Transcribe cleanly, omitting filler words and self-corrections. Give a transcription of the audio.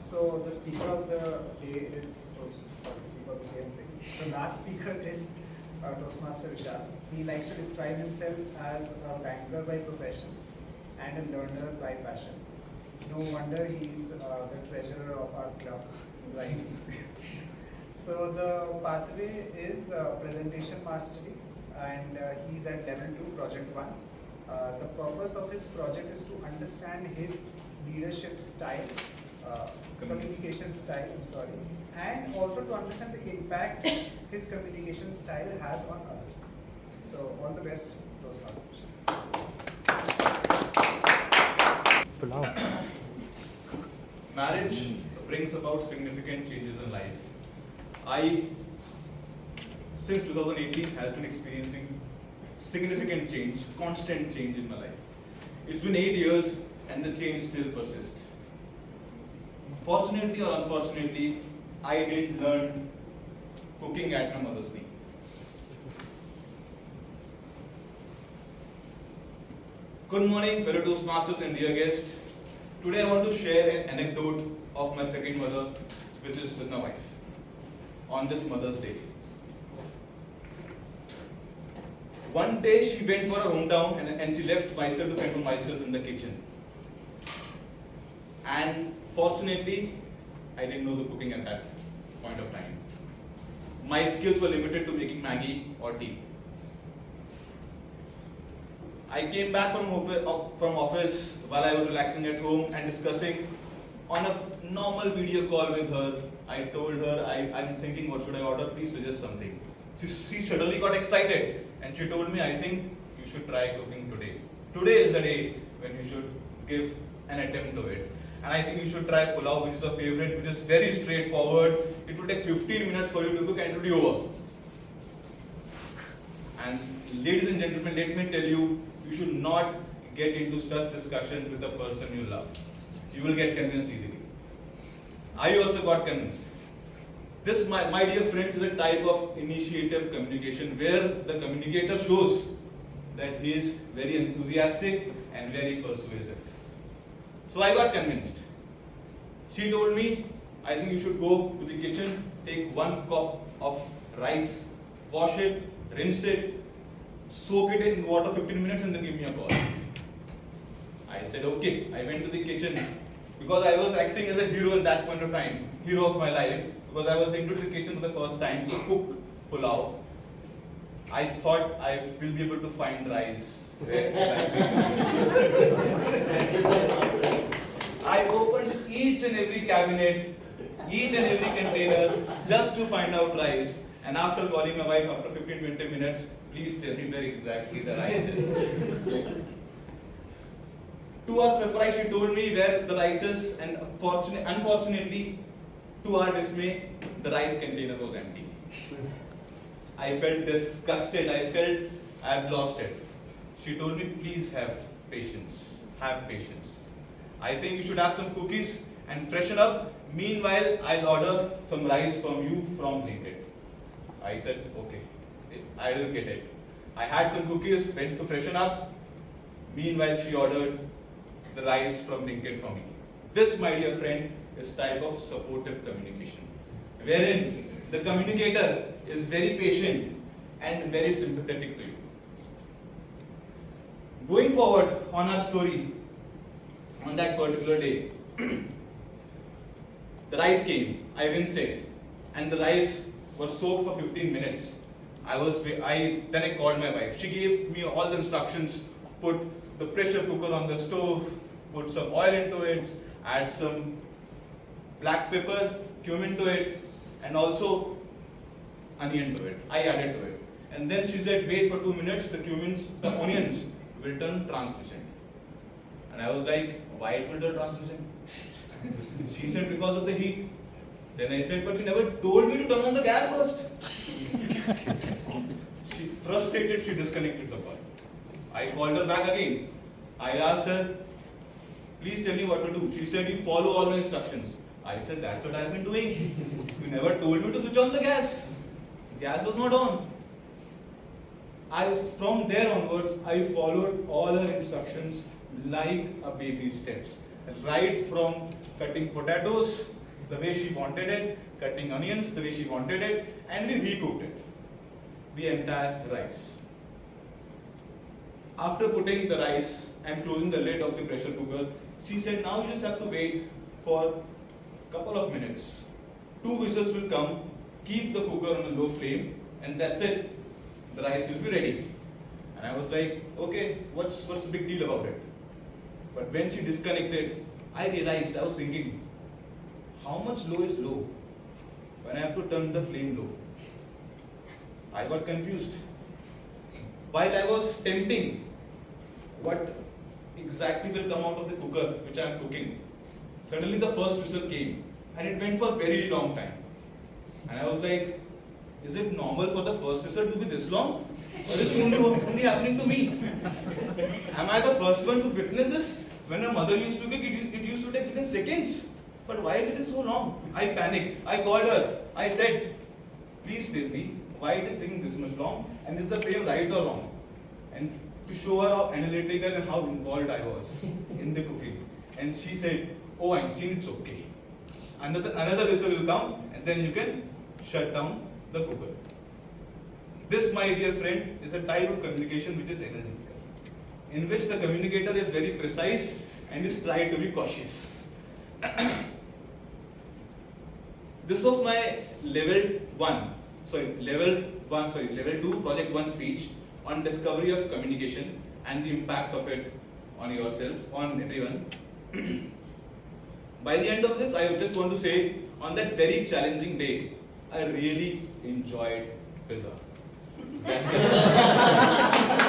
So the speaker of the day is, oh, sorry, speaker of the day, I'm saying. The last speaker is Toastmaster Vishal. He likes to describe himself as a banker by profession and a learner by passion. No wonder he's the treasurer of our club, right? So the pathway is presentation mastery, and he's at level 2, project 1. The purpose of his project is to understand his leadership style, communication style, I'm sorry, and also to understand the impact his communication style has on others. So all the best, Toastmasters. Pulav. Marriage brings about significant changes in life. I, since 2018, has been experiencing significant change, constant change in my life. It's been 8 years and the change still persists. Fortunately or unfortunately, I did learn cooking at my mother's knee. Good morning, fellow Toastmasters and dear guests. Today I want to share an anecdote of my second mother, which is with my wife, on this Mother's Day. One day she went for her hometown and she left myself to fend for myself in the kitchen. And fortunately, I didn't know the cooking at that point of time. My skills were limited to making Maggi or tea. I came back from office while I was relaxing at home and discussing on a normal video call with her. I told her, I'm thinking what should I order, please suggest something. She suddenly got excited and she told me, I think you should try cooking today. Today is the day when you should give an attempt to it. And I think you should try pulav, which is a favorite, which is very straightforward. It will take 15 minutes for you to cook and it will be over. And ladies and gentlemen, let me tell you, you should not get into such discussion with a person you love. You will get convinced easily. I also got convinced. This, my dear friends, is a type of initiative communication where the communicator shows that he is very enthusiastic and very persuasive. So I got convinced. She told me, I think you should go to the kitchen, take 1 cup of rice, wash it, rinse it, soak it in water 15 minutes and then give me a call. I said okay. I went to the kitchen because I was acting as a hero at that point of time, hero of my life, because I was into the kitchen for the first time to cook pulav. I thought I will be able to find rice. I opened each and every cabinet, each and every container just to find out rice. And after calling my wife after 15-20 minutes, please tell me where exactly the rice is. To our surprise, she told me where the rice is, and unfortunately, to our dismay, the rice container was empty. I felt disgusted. I felt I have lost it. She told me, please have patience. Have patience. I think you should have some cookies and freshen up. Meanwhile, I'll order some rice from you from Blinkit. I said, okay, I will get it. I had some cookies, went to freshen up. Meanwhile, she ordered the rice from Blinkit for me. This, my dear friend, is type of supportive communication, wherein the communicator is very patient and very sympathetic to you. Going forward on our story, on that particular day, the rice came, I rinsed it, and the rice was soaked for 15 minutes. Then I called my wife. She gave me all the instructions, put the pressure cooker on the stove, put some oil into it, add some black pepper, cumin to it, and also onion to it. I added to it. And then she said, wait for 2 minutes, the onions will turn translucent. And I was like, why it will turn translucent? She said, because of the heat. Then I said, but you never told me to turn on the gas first. She frustrated, she disconnected the call. I called her back again. I asked her, please tell me what to do. She said, you follow all my instructions. I said, that's what I've been doing. You never told me to switch on the gas. Gas was not on. From there onwards, I followed all her instructions like a baby steps. right from cutting potatoes the way she wanted it, cutting onions the way she wanted it, and we recooked it, the entire rice. After putting the rice and closing the lid of the pressure cooker, she said, now you just have to wait for a couple of minutes. 2 whistles will come, keep the cooker on a low flame, and that's it. The rice will be ready. And I was like, okay, what's the big deal about it? But when she disconnected, I realized, I was thinking, how much low is low? When I have to turn the flame low. I got confused. While I was tempting what exactly will come out of the cooker which I am cooking, suddenly the first whistle came and it went for a very long time. And I was like, is it normal for the first whistle to be this long? Or is it only happening to me? Am I the first one to witness this? When my mother used to cook, it used to take within seconds. But why is it so long? I panicked. I called her. I said, please tell me why it is taking this much long, and is the frame right or wrong? And to show her how analytical and how involved I was in the cooking. And she said, oh Einstein, it's okay. Another whistle will come, and then you can shut down the cooker. This, my dear friend, is a type of communication which is analytical, in which the communicator is very precise and is trying to be cautious. This was my level 2 project 1 speech on discovery of communication and the impact of it on yourself, on everyone. By the end of this, I just want to say, on that very challenging day, I really enjoyed pizza. That's it.